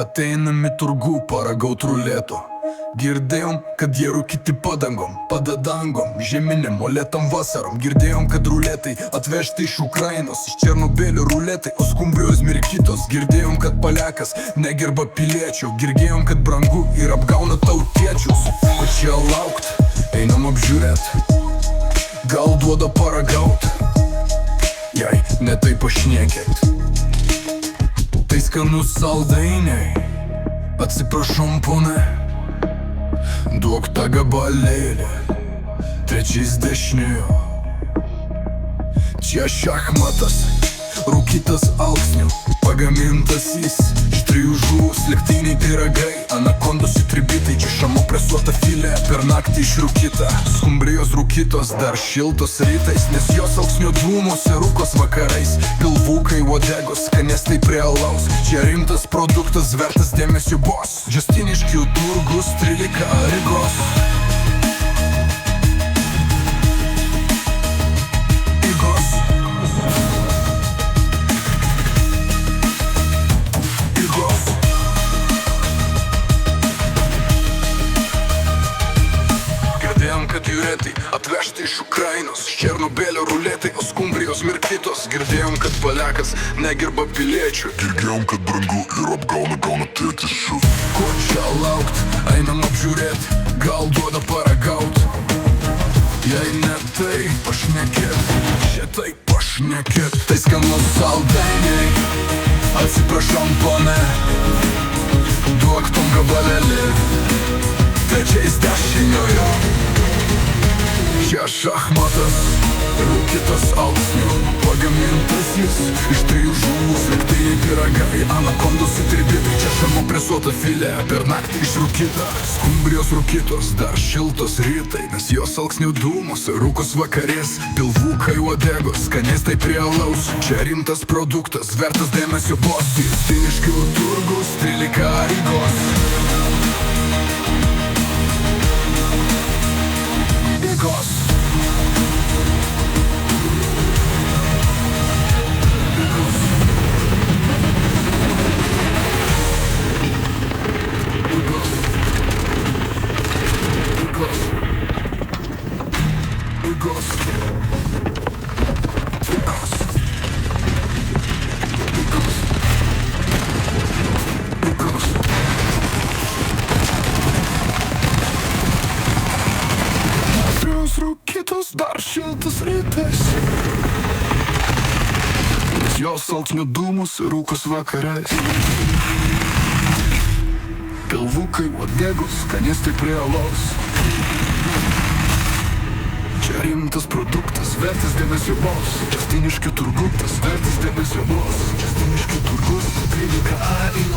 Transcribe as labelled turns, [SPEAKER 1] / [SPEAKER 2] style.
[SPEAKER 1] Ateinam į turgų paragaut ruleto. Girdėjom, kad jie rūkyti padangom, padadangom, žeminėm, molėtam vasarom. Girdėjom, kad ruletai atvežti iš Ukrainos, iš Černobylio ruletai, o skumbrijos mirkytos. Girdėjom, kad paliakas negerba piliečių, girdėjom, kad brangu ir apgauna tautiečius. O čia laukt, einam apžiūrėt, gal duoda paragaut, jei ne taip pašnekėt. Tai skanus saldainiai, atsiprašom pone, duok tą gabalėlį, trečiais dešinėjo. Čia šachmatas, rūkytas alksnių, pagamintas jis iš 3 žuvų, slėgtiniai pyragai, anakondos įtribitai, čia šamo presuota filė, per naktį išrūkyta. Skumbrijos rūkytos dar šiltos rytais, nes jos alksnio dūmuose rūkos vakarais. Pilvukai, uodegos, skanėstai prie alaus, čia rimtas produktas, vertas dėmesio bos. Justiniškių turgus, 13 Rygos. Kad jūretai atvežti iš Ukrainos, iš Černobylio ruletai, o skumbrijos mirkytos. Girdėjom, kad paliakas negerba piliečių,
[SPEAKER 2] girdėjom, kad brangu ir gauna tėtišius.
[SPEAKER 1] Ko čia laukt, einam apžiūrėt, gal duoda paragaut, jei ne tai pašnekėt, šitai pašnekėt. Tai skanus saldainiai, atsiprašom pone, duok tom gabalėlį, trečiais dešiniojo. Čia šachmatas, rūkytas alksnių, pagamintas jis iš 3 žuvų, slėgtiniai pyragai, anakondos įtribitai, čia šamo presuota filė, per naktį išrūkyta. Skumbrijos rūkytos dar šiltos rytai, nes jos alksnių dūmuose rūkos vakarės. Pilvukai, uodegos, skanėstai prie alaus, čia rimtas produktas, vertas dėmesio bos. Justiniškių turgus, 13 Rygos. Rūkytos dar šiltas rytais, nes jos alksnių dūmus rūkos vakarais. Pilvukai, uodegos, skanėstai prie alaus, čia rimtas produktas, vertas dėmesio bos. Justiniškių turgutas, vertas dėmesio bos. Justiniškių turgus, 13 Rygos.